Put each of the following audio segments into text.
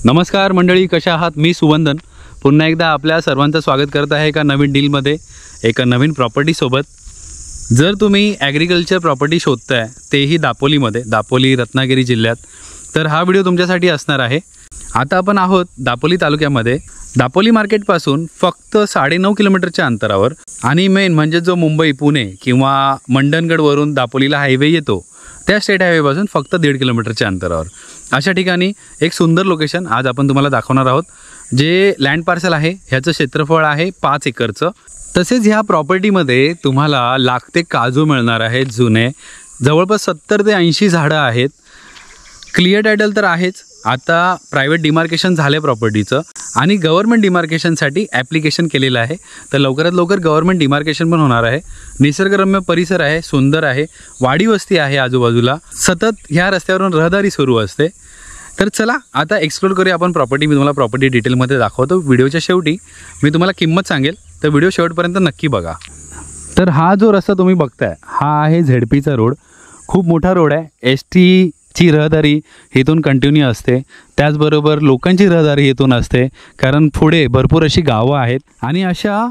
नमस्कार मंडळी, कशा आहात? मी सुवंदन पुन्हा एकदा आपल्या सर्वांचं स्वागत करत आहे एका नवीन डीलमध्ये, एका नवीन प्रॉपर्टीसोबत. जर तुम्ही ॲग्रिकल्चर प्रॉपर्टी शोधताय, तेही दापोलीमध्ये, दापोली रत्नागिरी जिल्ह्यात, तर हा व्हिडिओ तुमच्यासाठी असणार आहे. आता आपण आहोत दापोली तालुक्यामध्ये. दापोली मार्केटपासून फक्त 9.5 किलोमीटरच्या अंतरावर, आणि मेन म्हणजे जो मुंबई पुणे किंवा मंडणगडवरून दापोलीला हायवे येतो, त्या स्टेट हायवेपासून फक्त 1.5 किलोमीटरच्या अंतरावर अशा ठिकाणी एक सुंदर लोकेशन आज आपण तुम्हाला दाखवणार आहोत. जे लँड पार्सल आहे ह्याचं क्षेत्रफळ आहे 5 एकरचं. तसेच ह्या प्रॉपर्टीमध्ये तुम्हाला लागते काजू मिळणार आहेत जुने. जवळपास 70 ते 80 झाडं आहेत. क्लिअर टायटल तर आहेच. आता प्रायव्हेट डिमार्केशन झाले प्रॉपर्टीचं, आणि गव्हर्नमेंट डिमार्केशनसाठी ॲप्लिकेशन केलेलं आहे. तर लवकरात लवकर गव्हर्नमेंट डिमार्केशन पण होणार आहे. निसर्गरम्य परिसर आहे, सुंदर आहे, वाडी वस्ती आहे आजूबाजूला. सतत ह्या रस्त्यावरून रहदारी सुरू असते. तर चला आता एक्सप्लोर करूया आपण प्रॉपर्टी. मी तुम्हाला प्रॉपर्टी डिटेलमध्ये दाखवतो. व्हिडिओच्या शेवटी मी तुम्हाला किंमत सांगेल, तर व्हिडिओ शेवटपर्यंत नक्की बघा. तर हा जो रस्ता तुम्ही बघताय हा आहे झेडपीचा रोड. खूप मोठा रोड आहे. ST ची रहदारी इथून कंटिन्यू असते. त्याचबरोबर लोकांची रहदारी इथून असते, कारण पुढे भरपूर अशी गावं आहेत. आणि अशा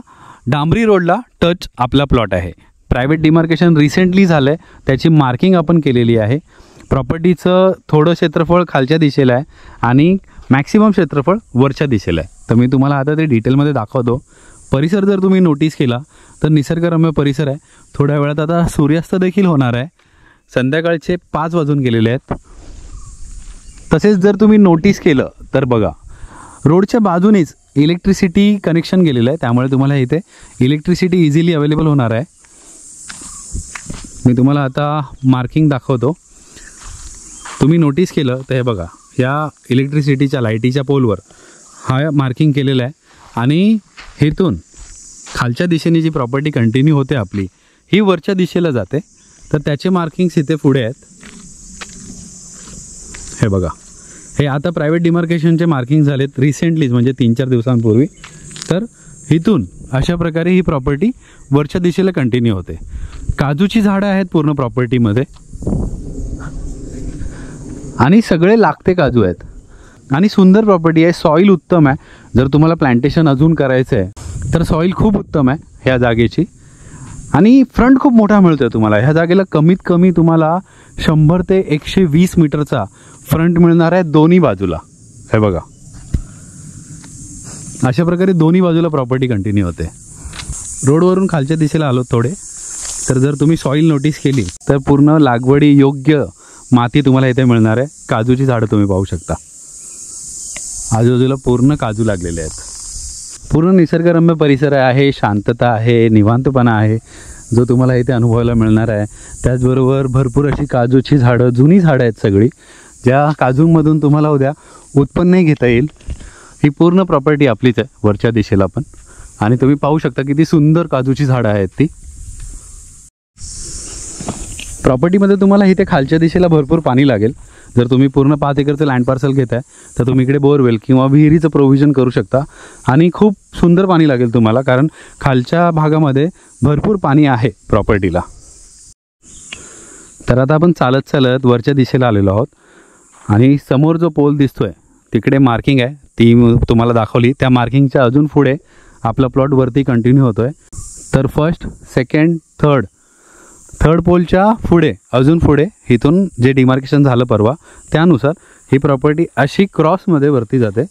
डांबरी रोडला टच आपला प्लॉट आहे. प्रायव्हेट डिमार्केशन रिसेंटली झालं आहे, त्याची मार्किंग आपण केलेली आहे. प्रॉपर्टीचं थोडं क्षेत्रफळ खालच्या दिशेला आहे आणि मॅक्सिमम क्षेत्रफळ वरच्या दिशेला आहे. तर मी तुम्हाला आता ते डिटेलमध्ये दाखवतो. परिसर जर तुम्ही नोटीस केला तर निसर्गरम्य परिसर आहे. थोड्या वेळात आता सूर्यास्त देखील होणार आहे. संध्याकाळचे 5 वाजून गेलेले आहेत. तसेच जर तुम्ही नोटीस केलं तर बघा, रोडच्या बाजूनेच इलेक्ट्रिसिटी कनेक्शन गेलेलं आहे. त्यामुळे तुम्हाला इथे इलेक्ट्रिसिटी इझिली अवेलेबल होणार आहे. मी तुम्हाला आता मार्किंग दाखवतो. तुम्ही नोटीस केलं तर हे बघा, या इलेक्ट्रिसिटीच्या लाईटीच्या पोलवर हा मार्किंग केलेलं आहे. आणि इथून खालच्या दिशेने जी प्रॉपर्टी कंटिन्यू होते आपली, ही वरच्या दिशेला जाते. तर त्याचे मार्किंग्स इथे पुढे आहेत. हे बघा, हे आता प्रायव्हेट डिमार्केशनचे मार्किंग झालेत रिसेंटलीच, म्हणजे 3-4 दिवसांपूर्वी. तर इथून अशा प्रकारे ही प्रॉपर्टी वरच्या दिशेला कंटिन्यू होते. काजूची झाडं आहेत पूर्ण प्रॉपर्टीमध्ये, आणि सगळे लागते काजू आहेत. आणि सुंदर प्रॉपर्टी आहे. सॉईल उत्तम आहे. जर तुम्हाला प्लांटेशन अजून करायचं आहे तर सॉईल खूप उत्तम आहे ह्या जागेची. आणि फ्रंट खूप मोठा मिळतो आहे तुम्हाला. ह्या जागेला कमीत कमी तुम्हाला 100 ते 120 मीटरचा फ्रंट मिळणार आहे दोन्ही बाजूला. हे बघा, अशा प्रकारे दोन्ही बाजूला प्रॉपर्टी कंटिन्यू होते. रोडवरून खालच्या दिशेला आलो थोडे, तर जर तुम्ही सॉईल नोटीस केली तर पूर्ण लागवडी योग्य माती तुम्हाला इथे मिळणार आहे. काजूची झाडं तुम्ही पाहू शकता. आजूबाजूला पूर्ण काजू लागलेले आहेत. पूर्ण निसर्गरम्य परिसर आहे, शांतता आहे, निवांतपणा आहे, जो तुम्हाला इथे अनुभवायला मिळणार आहे. त्याचबरोबर भरपूर अशी काजूची झाडं, जुनी झाडं आहेत सगळी, ज्या काजूंमधून तुम्हाला उद्या उत्पन्नही घेता येईल. ही पूर्ण प्रॉपर्टी आपलीच आहे वरच्या दिशेला पण. आणि तुम्ही पाहू शकता किती सुंदर काजूची झाडं आहेत ती. प्रॉपर्टीमध्ये तुम्हाला इथे खालच्या दिशेला भरपूर पाणी लागेल. जर तुम्ही पूर्ण 5 एकरचं लँड पार्सल घेत आहे तर तुम्ही इकडे बोरवेल किंवा विहिरीचं प्रोव्हिजन करू शकता. आणि खूप सुंदर पाणी लागेल तुम्हाला, कारण खालच्या भागामध्ये भरपूर पाणी आहे प्रॉपर्टीला. तर आता आपण चालत चालत वरच्या दिशेला आलेलो आहोत. आणि समोर जो पोल दिसतोय तिकडे मार्किंग आहे, ती तुम्हाला दाखवली. त्या मार्किंगच्या अजून पुढे आपला प्लॉट वरती कंटिन्यू होतो आहे. तर फर्स्ट, सेकंड, थर्ड पोलच्या पुढे, अजून पुढे इथून जे डिमार्केशन झालं परवा, त्यानुसार ही प्रॉपर्टी अशी क्रॉसमध्ये वरती जाते.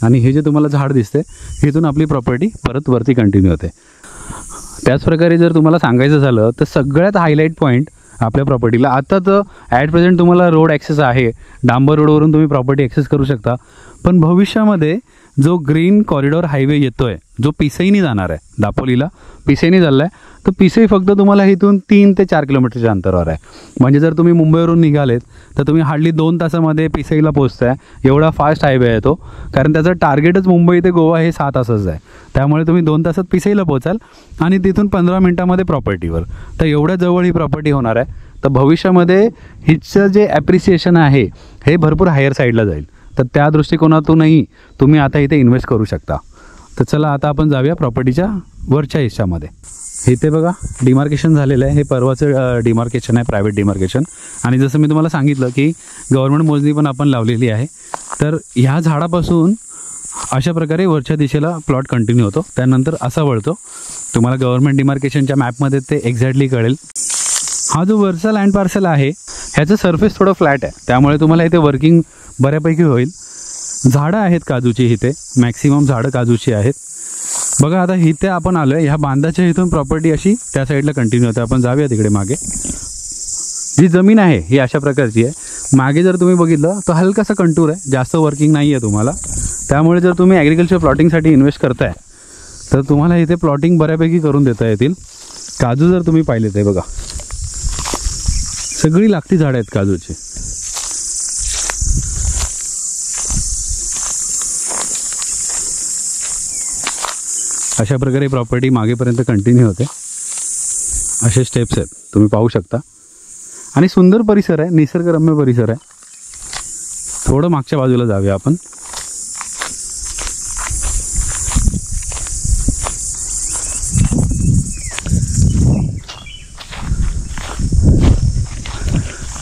आणि हे जे तुम्हाला झाड दिसते, इथून आपली प्रॉपर्टी परत वरती कंटिन्यू होते. त्याचप्रकारे जर तुम्हाला सांगायचं झालं तर सगळ्यात हायलाईट पॉईंट आपल्या प्रॉपर्टीला, आता तर ॲट प्रेझेंट तुम्हाला रोड ॲक्सेस आहे, डांबर रोडवरून तुम्ही प्रॉपर्टी ॲक्सेस करू शकता. पण भविष्यामध्ये जो ग्रीन कॉरिडॉर हायवे येतो आहे, जो पिसईनी जाणार आहे, दापोलीला पिसईनी चालला आहे, तर पिसई फक्त तुम्हाला इथून 3 ते 4 किलोमीटरच्या अंतरावर आहे. म्हणजे जर तुम्ही मुंबईवरून निघालेत तर तुम्ही हार्डली 2 तासामध्ये पिसईला पोहोचताय. एवढा फास्ट हायवे आहे तो, कारण त्याचं टार्गेटच मुंबई ते गोवा हे 6 तासाचं आहे. त्यामुळे तुम्ही 2 तासात पिसईला पोहोचाल आणि तिथून 15 मिनिटामध्ये प्रॉपर्टीवर. तर एवढ्या जवळ ही प्रॉपर्टी होणार आहे. तर भविष्यामध्ये हिचं जे ॲप्रिसिएशन आहे हे भरपूर हायर साईडला जाईल. तर त्या दृष्टिकोनातूनही तुम्ही आता इथे इन्व्हेस्ट करू शकता. तर चला आता आपण जाऊया प्रॉपर्टीच्या वरच्या हिस्सामध्ये. इथे बघा डिमार्केशन झालेलं आहे. हे परवाचं डिमार्केशन आहे, प्रायव्हेट डिमार्केशन. आणि जसं मी तुम्हाला सांगितलं की गव्हर्नमेंट मोजणी पण आपण लावलेली आहे. तर ह्या झाडापासून अशा प्रकारे वरच्या दिशेला प्लॉट कंटिन्यू होतो, त्यानंतर असा वळतो. तुम्हाला गव्हर्नमेंट डिमार्केशनच्या मॅपमध्ये ते एक्झॅक्टली कळेल. हा जो वरचा लँड पार्सल आहे ह्याचं सरफेस थोडं फ्लॅट आहे, त्यामुळे तुम्हाला इथे वर्किंग बऱ्यापैकी होईल. झाडं आहेत काजूची, इथे मॅक्सिमम झाडं काजूची आहेत. बघा आता इथे आपण आलो आहे, ह्या बांधाच्या इथून प्रॉपर्टी अशी त्या साईडला कंटिन्यू होते. आपण जाऊया तिकडे. मागे जी जमीन आहे ही अशा प्रकारची आहे. मागे जर तुम्ही बघितलं तर हलकासा कंटूर आहे, जास्त वर्किंग नाही आहे तुम्हाला. त्यामुळे जर तुम्ही ॲग्रिकल्चर प्लॉटिंगसाठी इन्व्हेस्ट करताय तर तुम्हाला इथे प्लॉटिंग बऱ्यापैकी करून देता येतील. काजू जर तुम्ही पाहिले ते बघा सगळी लागती झाडं आहेत काजूची. अशा प्रकारे प्रॉपर्टी मागेपर्यंत कंटिन्यू होते. असे स्टेप्स आहेत तुम्ही पाहू शकता. आणि सुंदर परिसर आहे, निसर्गरम्य परिसर आहे. थोडं मागच्या बाजूला जाऊया आपण.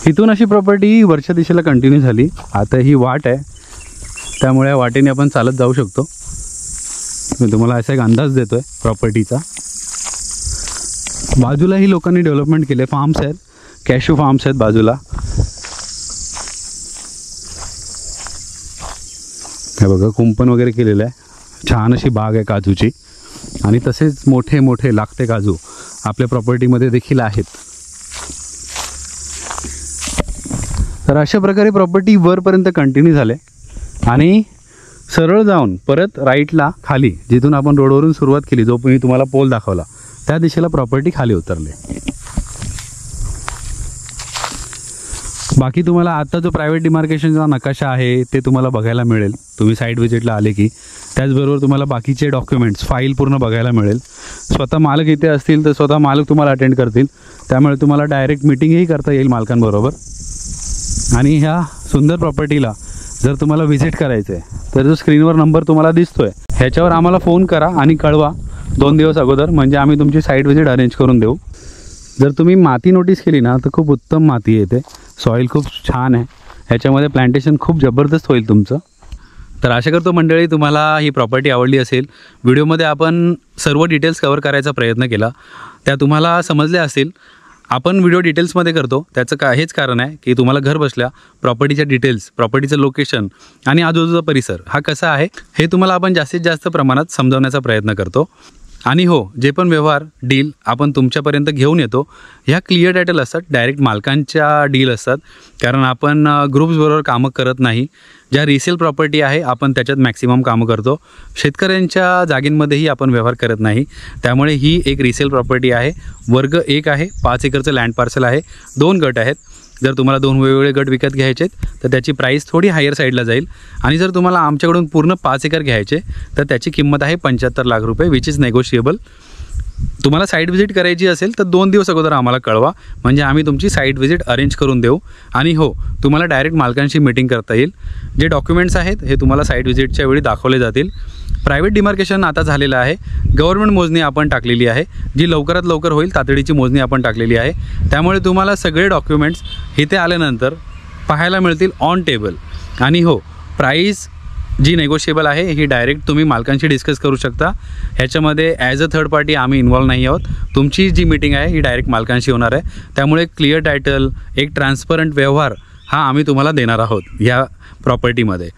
इथून अशी प्रॉपर्टी वरच्या दिशेला कंटिन्यू झाली. आता ही वाट आहे, त्यामुळे या वाटेने आपण चालत जाऊ शकतो. मी तुम्हाला असा एक अंदाज देतोय प्रॉपर्टीचा. बाजूलाही लोकांनी डेव्हलपमेंट केले, फार्म्स आहेत, कॅशू फार्म्स आहेत बाजूला. हे बघा कुंपण वगैरे केलेलं आहे. छान अशी बाग आहे काजूची. आणि तसेच मोठे मोठे लागते काजू आपल्या प्रॉपर्टीमध्ये देखील आहेत. तर अशा प्रकारे प्रॉपर्टी वरपर्यंत कंटिन्यू झाले आणि सरळ जाऊन परत राईटला खाली, जिथून आपण रोडवरून सुरुवात केली, जो मी तुम्हाला पोल दाखवला त्या दिशेला प्रॉपर्टी खाली उतरले. बाकी तुम्हाला आता जो प्रायव्हेट डिमार्केशनचा नकाशा आहे ते तुम्हाला बघायला मिळेल तुम्ही साईट व्हिजिटला आले की. त्याचबरोबर तुम्हाला बाकीचे डॉक्युमेंट्स, फाईल पूर्ण बघायला मिळेल. स्वतः मालक इथे असतील तर स्वतः मालक तुम्हाला अटेंड करतील, त्यामुळे तुम्हाला डायरेक्ट मीटिंगही करता येईल मालकांबरोबर. आणि ह्या सुंदर प्रॉपर्टीला जर तुम्हाला व्हिजिट करायचं आहे तर जो स्क्रीनवर नंबर तुम्हाला दिसतोय ह्याच्यावर आम्हाला फोन करा आणि कळवा 2 दिवस अगोदर, म्हणजे आम्ही तुमची साईट व्हिजिट अरेंज करून देऊ. जर तुम्ही माती नोटीस केली ना तर खूप उत्तम माती येते. सॉईल खूप छान आहे, ह्याच्यामध्ये प्लांटेशन खूप जबरदस्त होईल तुमचं. तर आशा करतो मंडळी तुम्हाला ही प्रॉपर्टी आवडली असेल. व्हिडिओमध्ये आपण सर्व डिटेल्स कव्हर करायचा प्रयत्न केला, त्या तुम्हाला समजल्या असतील. आपण व्हिडिओ डिटेल्समध्ये करतो त्याचं हेच कारण आहे की तुम्हाला घर बसल्या प्रॉपर्टीच्या डिटेल्स, प्रॉपर्टीचं लोकेशन आणि आजूबाजूचा परिसर हा कसा आहे हे तुम्हाला आपण जास्तीत जास्त प्रमाणात समजावण्याचा प्रयत्न करतो. आणि हो, जे पण व्यवहार डील आपण तुमच्यापर्यंत घेऊन येतो ह्या क्लिअर टायटल असतात, डायरेक्ट मालकांच्या डील असतात. कारण आपण ग्रुप्सबरोबर कामं करत नाही. ज्या रिसेल प्रॉपर्टी आहे आपण त्याच्यात मॅक्सिमम कामं करतो. शेतकऱ्यांच्या जागेंमध्येही आपण व्यवहार करत नाही. त्यामुळे ही एक रिसेल प्रॉपर्टी आहे. वर्ग 1 आहे, 5 एकरचं लँड पार्सल आहे, 2 गट आहेत. जर तुम्हाला 2 वेगवेगळे गट विकत घ्यायचे तर त्याची प्राईस थोडी हायर साईडला जाईल. आणि जर तुम्हाला आमच्याकडून पूर्ण 5 एकर घ्यायचे तर त्याची किंमत आहे 75 लाख रुपये, विच इज नेगोशिएबल. तुम्हाला साईट व्हिजिट करायची असेल तर 2 दिवस अगोदर आम्हाला कळवा, म्हणजे आम्ही तुमची साईट व्हिजिट अरेंज करून देऊ. आणि हो, तुम्हाला डायरेक्ट मालकांशी मीटिंग करता येईल. जे डॉक्युमेंट्स आहेत हे तुम्हाला साईट व्हिजिटच्या वेळी दाखवले जातील. प्रायव्हेट डिमार्केशन आता झालेलं आहे. गव्हर्नमेंट मोजणी आपण टाकलेली आहे, जी लवकरात लवकर होईल. तातडीची मोजणी आपण टाकलेली आहे. त्यामुळे तुम्हाला सगळे डॉक्युमेंट्स इथे आल्यानंतर पाहायला मिळतील ऑन टेबल. आणि हो, प्राईस जी नेगोशिएबल आहे ही डायरेक्ट तुम्ही मालकांशी डिस्कस करू शकता. ह्याच्यामध्ये ॲज अ थर्ड पार्टी आम्ही इन्व्हॉल्व नाही आहोत. तुमची जी मीटिंग आहे ही डायरेक्ट मालकांशी होणार आहे. त्यामुळे क्लिअर टायटल, एक ट्रान्सपरंट व्यवहार हा आम्ही तुम्हाला देणार आहोत ह्या प्रॉपर्टीमध्ये.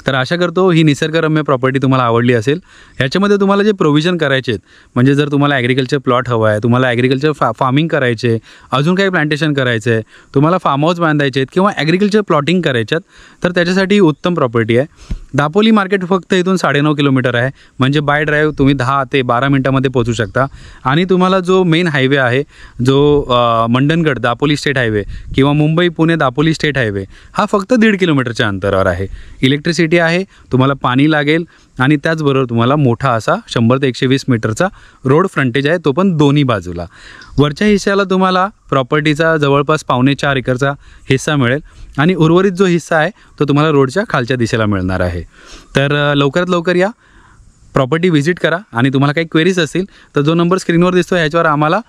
तर आशा करतो ही निसर्गरम्य प्रॉपर्टी तुम्हाला आवडली असेल. ह्याच्यामध्ये तुम्हाला जे प्रोव्हिजन करायचे आहेत, म्हणजे जर तुम्हाला ॲग्रिकल्चर प्लॉट हवा आहे, तुम्हाला ॲग्रिकल्चर फार्मिंग करायचे, अजून काही प्लांटेशन करायचं आहे, तुम्हाला फार्म हाऊस बांधायचे आहेत किंवा ॲग्रिकल्चर प्लॉटिंग करायच्यात, तर त्याच्यासाठी उत्तम प्रॉपर्टी आहे. दापोली मार्केट फक्त इथून 9.5 किलोमीटर आहे, म्हणजे बाय ड्राईव्ह तुम्ही 10 ते 12 मिनटामध्ये पोहोचू शकता. आणि तुम्हाला जो मेन हायवे आहे, जो मंडनगड दापोली स्टेट हायवे किंवा मुंबई पुणे दापोली स्टेट हायवे, हा फक्त 1.5 किलोमीटरच्या अंतरावर आहे. इलेक्ट्रिसिटी आहे, तुम्हाला पाणी लागेल आणि त्याचबरोबर तुम्हाला मोठा असा 100 ते 120 मीटरचा रोड फ्रंटेज आहे, तो पण दोन्ही बाजूला. वरच्या हिस्स्याला तुम्हाला प्रॉपर्टीचा जवळपास 4.25 एकरचा हिस्सा मिळेल आणि उर्वरित जो हिस्सा आहे तो तुम्हाला रोडच्या खालच्या दिशेला मिळणार आहे. तर लवकरात लवकर या. प्रॉपर्टी व्हिजिट करा आणि तुम्हाला काही क्वेरीज असतील तर जो नंबर स्क्रीनवर दिसतो ह्याच्यावर आम्हाला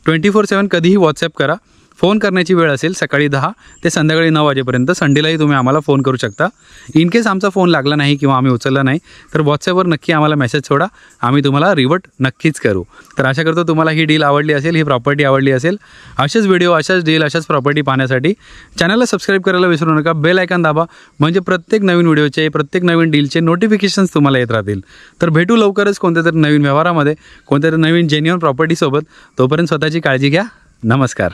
24/7 कधीही व्हॉट्सॲप करा. फोन करण्याची वेळ असेल सकाळी 10 ते संध्याकाळी 9 वाजेपर्यंत. संडेलाही तुम्ही आम्हाला फोन करू शकता. इन केस आमचा फोन लागला नाही किंवा आम्ही उचलला नाही तर व्हॉट्सॲपवर नक्की आम्हाला मेसेज सोडा, आम्ही तुम्हाला रिवर्ट नक्कीच करू. तर आशा करतो तुम्हाला ही डील आवडली असेल, ही प्रॉपर्टी आवडली असेल. असेच व्हिडिओ, अशाच डील, अशाच प्रॉपर्टी पाहण्यासाठी चॅनलला सबस्क्राईब करायला विसरू नका. बेल आयकॉन दाबा, म्हणजे प्रत्येक नवीन व्हिडिओचे, प्रत्येक नवीन डीलचे नोटिफिकेशन्स तुम्हाला येत राहतील. तर भेटू लवकरच कोणत्या तरी नवीन व्यवहारामध्ये, कोणत्या तरी नवीन जेन्युइन प्रॉपर्टीसोबत. तोपर्यंत स्वतःची काळजी घ्या. नमस्कार.